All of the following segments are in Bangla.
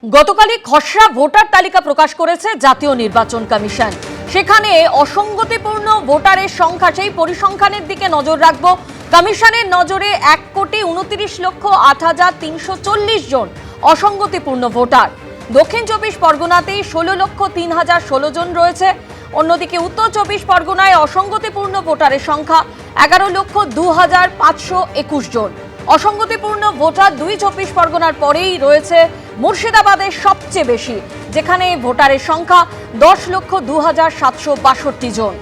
গতকালই খসড়া ভোটার তালিকা প্রকাশ করেছে জাতীয় নির্বাচন কমিশন। সেখানে অসঙ্গতিপূর্ণ ভোটারের সংখ্যা, সেই পরিসংখ্যানের দিকে নজর রাখব। কমিশনের নজরে 1,29,08,340 জন অসঙ্গতিপূর্ণ ভোটার। দক্ষিণ চব্বিশ পরগনাতেই 16,03,016 জন রয়েছে। অন্যদিকে উত্তর চব্বিশ পরগনায় অসঙ্গতিপূর্ণ ভোটারের সংখ্যা 11,02,521 জন। অসঙ্গতিপূর্ণ ভোটার দুই চব্বিশ পরগনার পরেই রয়েছে মুর্শিদাবাদের সবচেয়ে বেশি, যেখানে ভোটারের সংখ্যা 10,02,762 জন।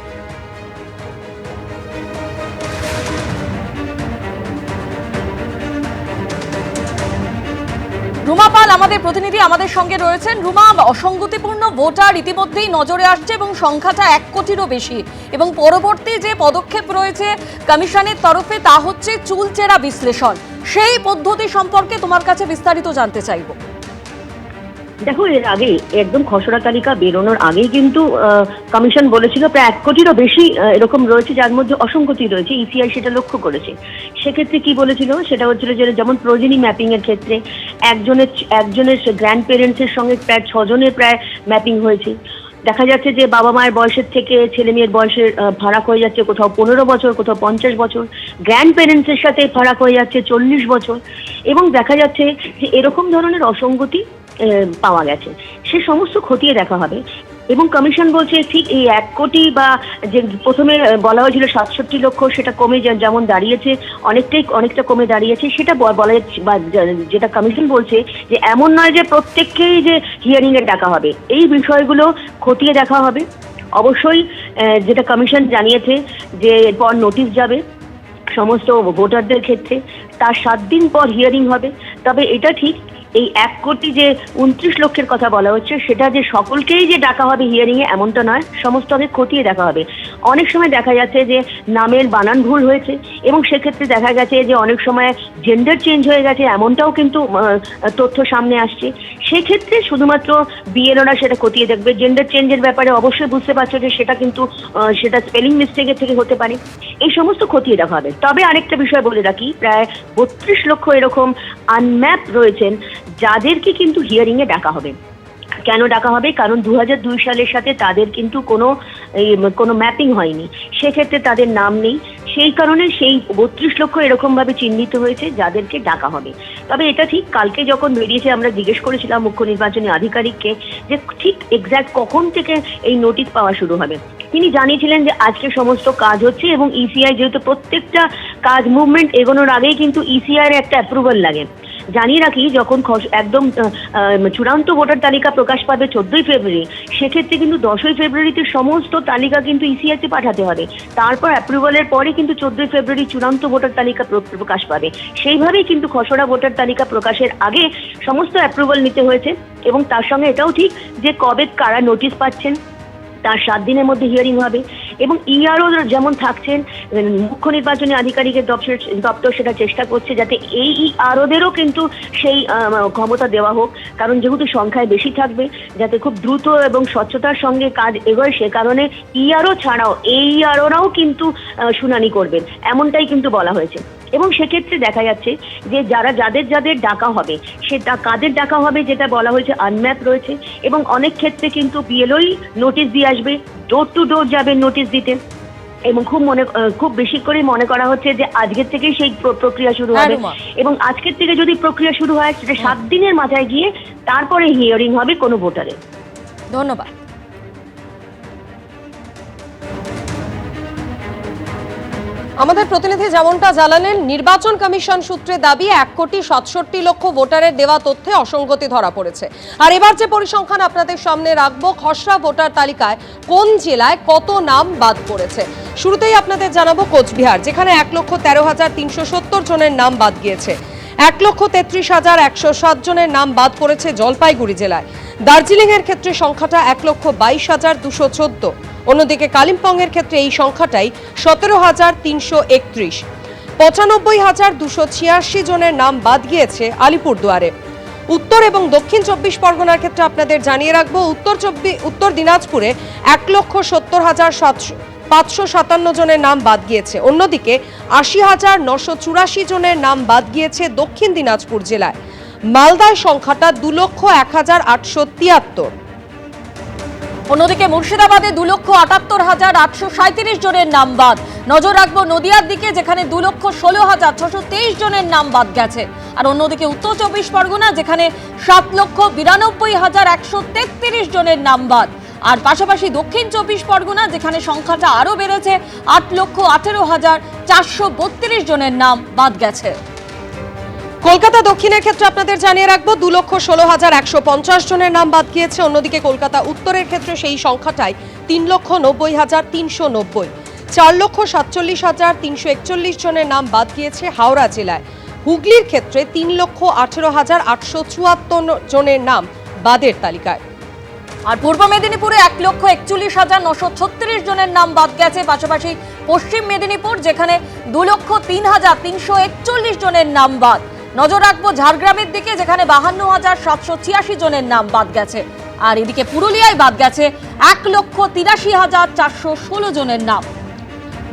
রুমা পাল আমাদের প্রতিনিধি আমাদের সঙ্গে রয়েছেন। রুমা, অসঙ্গতিপূর্ণ ভোটার ইতিমধ্যেই নজরে আসছে এবং সংখ্যাটা 1 কোটিরও বেশি, এবং পরবর্তী যে পদক্ষেপ রয়েছে কমিশনের তরফে তা হচ্ছে চুলচেরা বিশ্লেষণ। সেই পদ্ধতি সম্পর্কে তোমার কাছে বিস্তারিত জানতে চাইব। দেখো, এর আগে একদম খসড়া তালিকা বেরোনোর আগেই কিন্তু কমিশন বলেছিল প্রায় 1 কোটিরও বেশি এরকম রয়েছে, যার মধ্যে অসঙ্গতি রয়েছে। ইসিআই সেটা লক্ষ্য করেছে। সেক্ষেত্রে কি বলেছিল, সেটা হচ্ছিল যে যেমন প্রোজেনি ম্যাপিং এর ক্ষেত্রে একজনের গ্র্যান্ড প্যারেন্টসের সঙ্গে প্রায় 6 জনের প্রায় ম্যাপিং হয়েছে। দেখা যাচ্ছে যে বাবা মায়ের বয়সের থেকে ছেলে মেয়ের বয়সের ফারাক হয়ে যাচ্ছে, কোথাও 15 বছর, কোথাও 50 বছর। গ্র্যান্ড প্যারেন্টসের সাথে ফারাক হয়ে যাচ্ছে 40 বছর। এবং দেখা যাচ্ছে যে এরকম ধরনের অসঙ্গতি পাওয়া গেছে। সে সমস্ত খতিয়ে দেখা হবে। এবং কমিশন বলছে ঠিক এই 1 কোটি বা যে প্রথমে বলা হয়েছিল 67 লক্ষ, সেটা কমে যেমন দাঁড়িয়েছে, অনেকটা কমে দাঁড়িয়েছে। সেটা বলা বা যেটা কমিশন বলছে যে এমন নয় যে প্রত্যেককেই যে হিয়ারিং এ ডাকা হবে। এই বিষয়গুলো খতিয়ে দেখা হবে। অবশ্যই যেটা কমিশন জানিয়েছে যে এরপর নোটিশ যাবে সমস্ত ভোটারদের ক্ষেত্রে, তার 7 দিন পর হিয়ারিং হবে। তবে এটা ঠিক, এই 1 কোটি যে 29 লক্ষের কথা বলা হচ্ছে, সেটা যে সকলকেই যে ডাকা হবে হিয়ারিং এ এমনটা নয়, সমস্ত আগে খতিয়ে দেখা হবে। অনেক সময় দেখা যাচ্ছে যে নামের বানান ভুল হয়েছে, এবং সেক্ষেত্রে দেখা গেছে যে অনেক সময় জেন্ডার চেঞ্জ হয়ে গেছে, এমনটাও কিন্তু তথ্য সামনে আসছে। সেক্ষেত্রে শুধুমাত্র বিএলওরা সেটা খতিয়ে দেখবে। জেন্ডার চেঞ্জের ব্যাপারে অবশ্যই বুঝতে পারছো যে সেটা কিন্তু সেটা স্পেলিং মিস্টেকের থেকে হতে পারে। এই সমস্ত খতিয়ে দেখা হবে। তবে আরেকটা বিষয় বলে রাখি, প্রায় 32 লক্ষ এরকম আনম্যাপ রয়েছেন, যাদেরকে কিন্তু হিয়ারিং এ ডাকা হবে। কেন ডাকা হবে? কারণ 2002 সালের সাথে তাদের কিন্তু কোনো ম্যাপিং হয়নি, সেক্ষেত্রে তাদের নাম নেই। সেই কারণে সেই 32 লক্ষ এরকম ভাবে চিহ্নিত হয়েছে যাদেরকে ডাকা হবে। তবে এটা ঠিক, কালকে যখন বেরিয়েছে আমরা জিজ্ঞেস করেছিলাম মুখ্য নির্বাচনী আধিকারিককে যে ঠিক এক্স্যাক্ট কখন থেকে এই নোটিশ পাওয়া শুরু হবে। তিনি জানিয়েছিলেন যে আজকে সমস্ত কাজ হচ্ছে, এবং ইসিআই যেহেতু প্রত্যেকটা কাজ মুভমেন্ট এগোনোর আগেই কিন্তু ইসিআই এর একটা অ্যাপ্রুভাল লাগে। জানিয়ে রাখি, যখন একদম চূড়ান্ত ভোটার তালিকা প্রকাশ পাবে 14ই ফেব্রুয়ারি, সেক্ষেত্রে কিন্তু 10ই ফেব্রুয়ারিতে সমস্ত তালিকা কিন্তু ইসিআইতে পাঠাতে হবে। তারপর অ্যাপ্রুভালের পরে কিন্তু 14ই ফেব্রুয়ারি চূড়ান্ত ভোটার তালিকা প্রকাশ পাবে। সেইভাবেই কিন্তু খসড়া ভোটার তালিকা প্রকাশের আগে সমস্ত অ্যাপ্রুভাল নিতে হয়েছে। এবং তার সঙ্গে এটাও ঠিক যে কবে কারা নোটিশ পাচ্ছেন, তার 7 দিনের মধ্যে হিয়ারিং হবে। এবং ইআরও যেমন থাকছেন, মুখ্য নির্বাচনী আধিকারিকের দপ্তর সেটা চেষ্টা করছে যাতে এই ইআরওদেরও কিন্তু সেই ক্ষমতা দেওয়া হোক, কারণ যেহেতু সংখ্যায় বেশি থাকবে, যাতে খুব দ্রুত এবং স্বচ্ছতার সঙ্গে কাজ এগোয়। সে কারণে ইআরও ছাড়াও এই ইআরওরাও কিন্তু শুনানি করবেন, এমনটাই কিন্তু বলা হয়েছে। এবং সেক্ষেত্রে দেখা যাচ্ছে যে যাদের ডাকা হবে, সেটা কাদের ডাকা হবে যেটা বলা হয়েছে আনম্যাপ রয়েছে। এবং অনেক ক্ষেত্রে কিন্তু বিএলওই নোটিশ দিয়ে আসবে, ডোর টু ডোর যাবে নোটিশ দিতে। এবং খুব বেশি করে মনে করা হচ্ছে যে আজকের থেকেই সেই প্রক্রিয়া শুরু হবে। এবং আজকের থেকে যদি প্রক্রিয়া শুরু হয়, সেটা 7 দিনের মাথায় গিয়ে তারপরে হিয়ারিং হবে কোনো ভোটারের। ধন্যবাদ। আমাদের প্রতিনিধি যেমনটা জানালেন, নির্বাচন কমিশন সূত্রে দাবি 1,67,00,000 ভোটারের দেওয়া তথ্যে অসঙ্গতি ধরা পড়েছে। আর এবার যে পরিসংখ্যান আপনাদের সামনে রাখবো, খসড়া ভোটার তালিকায় কোন জেলায় কত নাম বাদ পড়েছে। শুরুতেই আপনাদের জানাবো কোচবিহার, যেখানে 1,13,370 জনের নাম বাদ গিয়েছে। 1,33,107 জনের নাম বাদ পড়েছে জলপাইগুড়ি জেলায়। দার্জিলিং এর ক্ষেত্রে সংখ্যাটা 1,22,214। অন্যদিকে কালিম্পং এর ক্ষেত্রে এই সংখ্যাটাই 17,331। 95,286 জনের নাম বাদ গিয়েছে আলিপুরদুয়ারে। উত্তর এবং দক্ষিণ চব্বিশ পরগনার ক্ষেত্রে আপনাদের জানিয়ে রাখবো, উত্তর দিনাজপুরে 1,70,557 জনের নাম বাদ গিয়েছে। অন্যদিকে 80,984 জনের নাম বাদ গিয়েছে দক্ষিণ দিনাজপুর জেলায়। মালদায় সংখ্যাটা 2,01,873। অন্যদিকে মুর্শিদাবাদে 2,78,837 জনের নাম বাদ। নজর রাখবো নদিয়ার দিকে, যেখানে 2,16,623 জনের নাম বাদ গেছে। আর অন্যদিকে উত্তর 24 পরগনা, যেখানে 7,92,133 জনের নাম বাদ। আর পাশাপাশি দক্ষিণ 24 পরগনা, যেখানে সংখ্যাটা আরো বেড়েছে, 8,18,432 জনের নাম বাদ গেছে। কলকাতা দক্ষিণের ক্ষেত্রে আপনাদের জানিয়ে রাখবো 2,16,150 জনের নাম বাদ গিয়েছে। অন্যদিকে কলকাতা উত্তরের ক্ষেত্রে সেই সংখ্যাটাই 3,90,390। 4,47,341 জনের নাম বাদ গিয়েছে হাওড়া জেলায়। হুগলির ক্ষেত্রে 3,18,874 জনের নাম বাদের তালিকায়। আর পূর্ব মেদিনীপুরে 1,41,936 জনের নাম বাদ গেছে। পাশাপাশি পশ্চিম মেদিনীপুর, যেখানে 2,03,341 জনের নাম বাদ। নজর রাখবো ঝাড়গ্রামের দিকে, যেখানে 52,786 জনের নাম বাদ গেছে। আর এদিকে পুরুলিয়ায় বাদ গেছে 1,83,416 জনের নাম।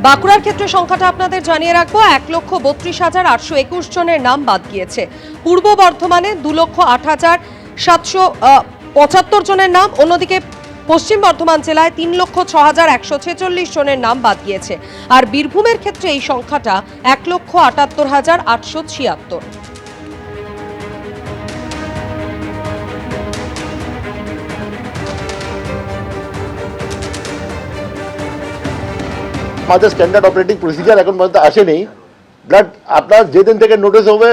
বাঁকুড়ার ক্ষেত্রে সংখ্যাটা আপনাদের জানিয়ে রাখবো 1,32,821 জনের নাম বাদ গিয়েছে। পূর্ব বর্ধমানে 2,08,775 জনের নাম। অন্যদিকে পশ্চিম বর্ধমান জেলায় 3,06,146 জনের নাম বাদ গিয়েছে। আর বীরভূমের ক্ষেত্রে এই সংখ্যাটা 1,78,876। আমাদের স্ট্যান্ডার্ড অপারেটিং প্রসিজার এখন পর্যন্ত আসেনি। বাট আপনার যেদিন থেকে নোটিশ হবে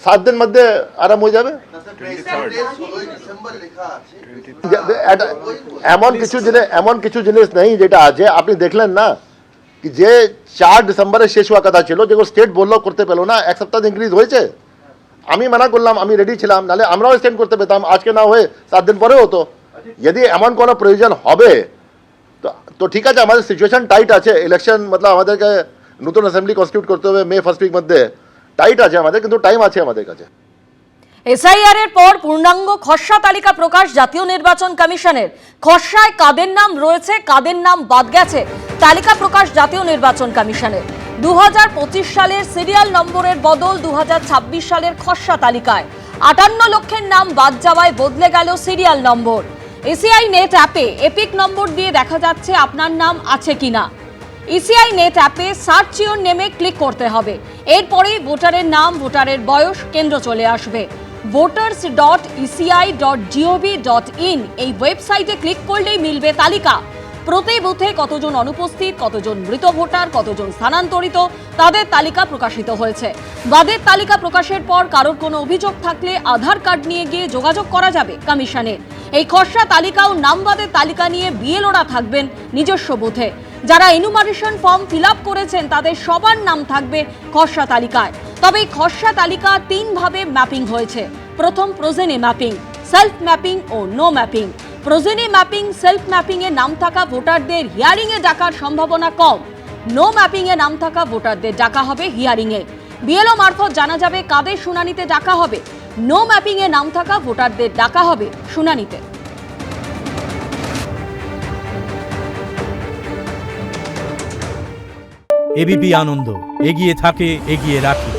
7 দিন মধ্যে আরাম হয়ে যাবে। এমন কিছু জিনিস নেই যেটা আছে। আপনি দেখলেন না কি যে 4 ডিসেম্বরে শেষ হওয়ার কথা ছিল, যেগুলো স্টেট বললো করতে পেলো না, এক সপ্তাহ ইনক্রিজ হয়েছে। আমি মানা করলাম, আমি রেডি ছিলাম, নাহলে আমরাও এক্সটেন্ড করতে পেতাম। আজকে না হয়ে 7 দিন পরে হতো। যদি এমন কোনো প্রয়োজন হবে তো ঠিক আছে। আমাদের সিচুয়েশন টাইট আছে। ইলেকশন মতলব আমাদেরকে নতুন অ্যাসেম্বলি কনস্টিটিউট করতে হবে মে ফার্স্ট উইক মধ্যে। টাইট আছে আমাদের, কিন্তু টাইম আছে আমাদের কাছে। এসআইআর এর পর পূর্ণাঙ্গ খসড়া তালিকা প্রকাশ জাতীয় নির্বাচন কমিশনের। খসড়ায় কাদের নাম রয়েছে, কাদের নাম বাদ গেছে, তালিকা প্রকাশ জাতীয় নির্বাচন কমিশনের। 2025 সালের সিরিয়াল নম্বরের বদল 2026 সালের খসড়া তালিকায়। 58 লক্ষের নাম বাদ যাওয়ায় বদলে গেল সিরিয়াল নম্বর। ইসিআই নেট অ্যাপে এপিক নম্বর দিয়ে দেখা যাচ্ছে আপনার নাম আছে কিনা। ইসিআই নেট অ্যাপে সার্চ ইওর নেমে ক্লিক করতে হবে। এরপরেই ভোটারের নাম, ভোটারের বয়স কেন্দ্র চলে আসবে। voters.eci.gov.in এই ওয়েবসাইটে ক্লিক করলেই মিলবে তালিকা। প্রতি বুথে কতজন অনুপস্থিত, কতজন মৃত ভোটার, কতজন স্থানান্তরিত, তাদের তালিকা প্রকাশিত হয়েছে। বাদের তালিকা প্রকাশের পর কারোর কোনো অভিযোগ থাকলে আধার কার্ড নিয়ে গিয়ে যোগাযোগ করা যাবে কমিশনে। এই খসড়া তালিকা ও নাম বাদের তালিকা নিয়ে বিএলওরা থাকবেন নিজস্ব বুথে। যারা এনুমারেশন ফর্ম ফিল আপ করেছেন তাদের সবার নাম থাকবে খসড়া তালিকায়। তবে এই খসড়া তালিকা 3 ভাবে ম্যাপিং হয়েছে। প্রথম প্রোজেনে ম্যাপিং, সেলফ ম্যাপিং ও no mapping. Progeny mapping, self mapping এ নাম থাকা ভোটারদের হিয়ারিং এ ডাকার সম্ভাবনা কম। নো ম্যাপিং এ নাম থাকা ভোটারদের ডাকা হবে হিয়ারিং এ। বিএলও মারফত জানা যাবে কাদের শুনানিতে ডাকা হবে। নো ম্যাপিং এ নাম থাকা ভোটারদের ডাকা হবে শুনানিতে। এবিপি আনন্দ, এগিয়ে থাকে, এগিয়ে রাখে।